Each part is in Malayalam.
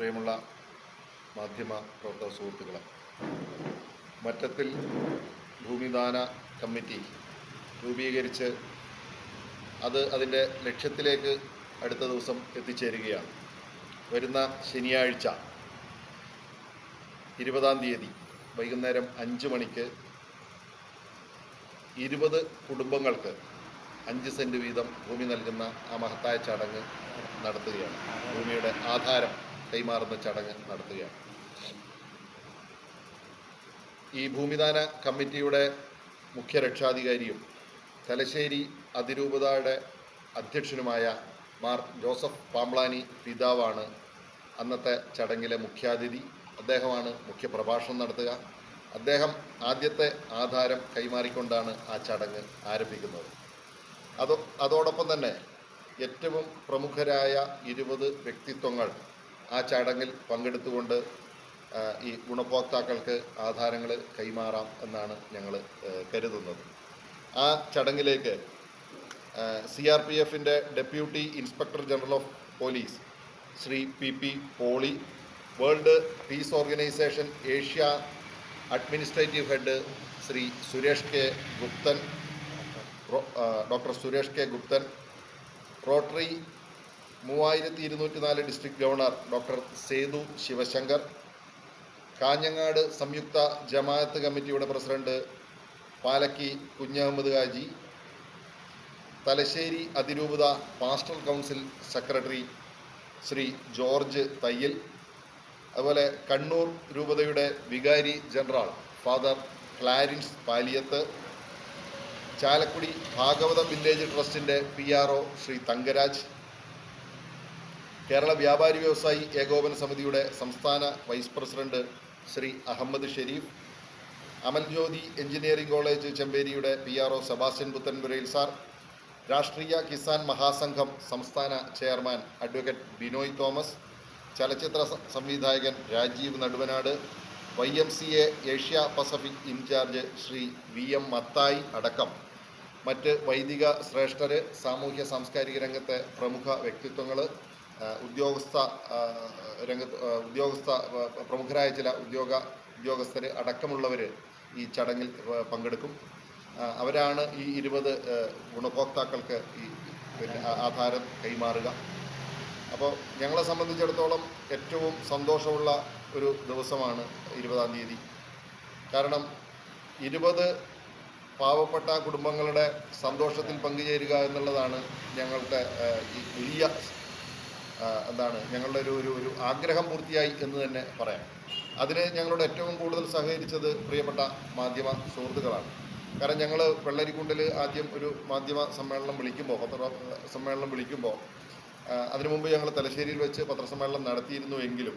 പ്രിയമുള്ള മാധ്യമ പ്രവർത്തക സുഹൃത്തുക്കളെ, മറ്റത്തിൽ ഭൂമിദാന കമ്മിറ്റി രൂപീകരിച്ച് അതിൻ്റെ ലക്ഷ്യത്തിലേക്ക് അടുത്ത ദിവസം എത്തിച്ചേരുകയാണ്. വരുന്ന ശനിയാഴ്ച 20-ാം തീയതി വൈകുന്നേരം 5 മണിക്ക് 20 കുടുംബങ്ങൾക്ക് 5 സെൻറ്റ് വീതം ഭൂമി നൽകുന്ന ആ മഹത്തായ ചടങ്ങ് നടത്തുകയാണ്. ഭൂമിയുടെ ആധാരം കൈമാറുന്ന ചടങ്ങ് നടത്തുകയാണ്. ഈ ഭൂമിദാന കമ്മിറ്റിയുടെ മുഖ്യ രക്ഷാധികാരിയും തലശ്ശേരി അതിരൂപതയുടെ അധ്യക്ഷനുമായ മാർ ജോസഫ് പാംബ്ലാനി പിതാവാണ് അന്നത്തെ ചടങ്ങിലെ മുഖ്യാതിഥി. അദ്ദേഹമാണ് മുഖ്യ പ്രഭാഷണം നടത്തുക. അദ്ദേഹം ആദ്യത്തെ ആധാരം കൈമാറിക്കൊണ്ടാണ് ആ ചടങ്ങ് ആരംഭിക്കുന്നത്. അതോടൊപ്പം തന്നെ ഏറ്റവും പ്രമുഖരായ 20 വ്യക്തിത്വങ്ങൾ ആ ചടങ്ങിൽ പങ്കെടുത്തുകൊണ്ട് ഈ ഗുണഭോക്താക്കൾക്ക് ആധാരങ്ങൾ കൈമാറാം എന്നാണ് ഞങ്ങൾ കരുതുന്നത്. ആ ചടങ്ങിലേക്ക് CRPFൻ്റെ deputy inspector general of police Shri PP Poly, world peace organisation Asia administrative head Shri Suresh K Gupthan, doctor Suresh K Gupthan, rotary 3204 district governor doctor Sethu Sivasankar, Kanhangad സംയുക്ത ജമാഅത്ത് കമ്മിറ്റിയുടെ പ്രസിഡന്റ് പാലക്കി കുഞ്ഞഹമ്മദ് ഹാജി, തലശ്ശേരി അതിരൂപത pastoral council secretary Shri George Thayyil, അതുപോലെ കണ്ണൂർ രൂപതയുടെ വികാരി general father Clarence Paliyath, Chalakudy Bhagavatham village ട്രസ്റ്റിൻ്റെ PRO ശ്രീ തങ്കരാജ്, കേരള വ്യാപാരി വ്യവസായി ഏകോപന സമിതിയുടെ സംസ്ഥാന vice president Shri Ahammed Sherif, Amaljyothi engineering college ചെമ്പേരിയുടെ PRO സെബാസ്റ്റ്യൻ പുത്തൻപുരയിൽ സാർ, രാഷ്ട്രീയ കിസാൻ മഹാസംഘം സംസ്ഥാന ചെയർമാൻ അഡ്വക്കേറ്റ് ബിനോയ് തോമസ്, ചലച്ചിത്ര സംവിധായകൻ Rajeev Naduvanad, YMCA Asia Pacific in-charge Shri VM Mathai അടക്കം മറ്റ് വൈദിക ശ്രേഷ്ഠർ, സാമൂഹ്യ സാംസ്കാരിക രംഗത്തെ പ്രമുഖ വ്യക്തിത്വങ്ങൾ, പ്രമുഖരായ ചില ഉദ്യോഗസ്ഥർ അടക്കമുള്ളവർ ഈ ചടങ്ങിൽ പങ്കെടുക്കും. അവരാണ് ഈ 20 ഗുണഭോക്താക്കൾക്ക് ഈ ആധാരം കൈമാറുക. അപ്പോൾ ഞങ്ങളെ സംബന്ധിച്ചിടത്തോളം ഏറ്റവും സന്തോഷമുള്ള ഒരു ദിവസമാണ് 20-ാം തീയതി. കാരണം 20 പാവപ്പെട്ട കുടുംബങ്ങളുടെ സന്തോഷത്തിൽ പങ്കുചേരുക എന്നുള്ളതാണ് ഞങ്ങളുടെ ഈ വലിയ ഞങ്ങളുടെ ഒരു ആഗ്രഹം പൂർത്തിയായി എന്ന് തന്നെ പറയാം. അതിന് ഞങ്ങളോട് ഏറ്റവും കൂടുതൽ സഹകരിച്ചത് പ്രിയപ്പെട്ട മാധ്യമ സുഹൃത്തുക്കളാണ്. കാരണം ഞങ്ങൾ വെള്ളരിക്കുണ്ടിൽ ആദ്യം ഒരു മാധ്യമ സമ്മേളനം വിളിക്കുമ്പോൾ, പത്രസമ്മേളനം വിളിക്കുമ്പോൾ അതിനു മുമ്പ് ഞങ്ങൾ തലശ്ശേരിയിൽ വെച്ച് പത്രസമ്മേളനം നടത്തിയിരുന്നുവെങ്കിലും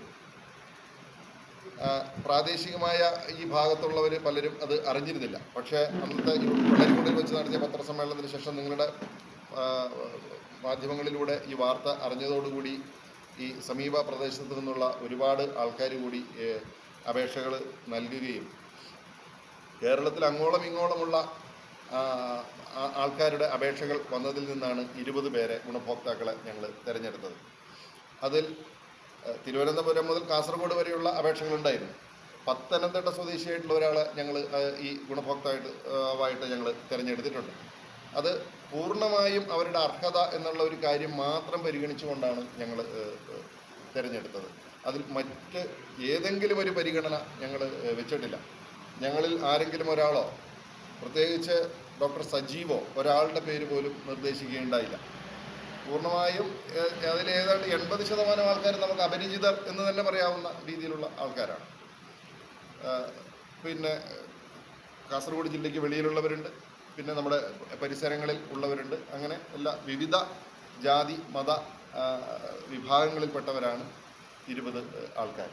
പ്രാദേശികമായ ഈ ഭാഗത്തുള്ളവർ പലരും അത് അറിഞ്ഞിരുന്നില്ല. പക്ഷേ അന്നത്തെ വെള്ളരിക്കുണ്ടിൽ വെച്ച് നടത്തിയ പത്രസമ്മേളനത്തിന് ശേഷം നിങ്ങളുടെ മാധ്യമങ്ങളിലൂടെ ഈ വാർത്ത അറിഞ്ഞതോടുകൂടി ഈ സമീപ പ്രദേശത്തു നിന്നുള്ള ഒരുപാട് ആൾക്കാർ കൂടി അപേക്ഷകൾ നൽകുകയും കേരളത്തിൽ അങ്ങോളം ഇങ്ങോളമുള്ള ആൾക്കാരുടെ അപേക്ഷകൾ വന്നതിൽ നിന്നാണ് 20 പേരെ ഗുണഭോക്താക്കളെ ഞങ്ങൾ തിരഞ്ഞെടുത്തത്. അതിൽ തിരുവനന്തപുരം മുതൽ കാസർഗോഡ് വരെയുള്ള അപേക്ഷകളുണ്ടായിരുന്നു. പത്തനംതിട്ട സ്വദേശിയായിട്ടുള്ള ഒരാളെ ഞങ്ങൾ ഈ ഗുണഭോക്താവായിട്ട് ഞങ്ങൾ തിരഞ്ഞെടുത്തിട്ടുണ്ട്. അത് പൂർണ്ണമായും അവരുടെ അർഹത എന്നുള്ള ഒരു കാര്യം മാത്രം പരിഗണിച്ചുകൊണ്ടാണ് ഞങ്ങൾ തിരഞ്ഞെടുത്തത്. അതിൽ മറ്റ് ഏതെങ്കിലും ഒരു പരിഗണന ഞങ്ങൾ വെച്ചിട്ടില്ല. ഞങ്ങളിൽ ആരെങ്കിലും ഒരാളോ, പ്രത്യേകിച്ച് ഡോക്ടർ സജീവോ ഒരാളുടെ പേര് പോലും നിർദ്ദേശിക്കുകയുണ്ടായില്ല. പൂർണ്ണമായും അതിലേതാണ്ട് 80% ആൾക്കാർ നമുക്ക് അപരിചിതർ എന്ന് തന്നെ പറയാവുന്ന രീതിയിലുള്ള ആൾക്കാരാണ്. പിന്നെ കാസർഗോഡ് ജില്ലയ്ക്ക് വെളിയിലുള്ളവരുണ്ട്, പിന്നെ നമ്മുടെ പരിസരങ്ങളിൽ ഉള്ളവരുണ്ട്. അങ്ങനെ എല്ലാ വിവിധ ജാതി മത വിഭാഗങ്ങളിൽപ്പെട്ടവരാണ് 20 ആൾക്കാർ.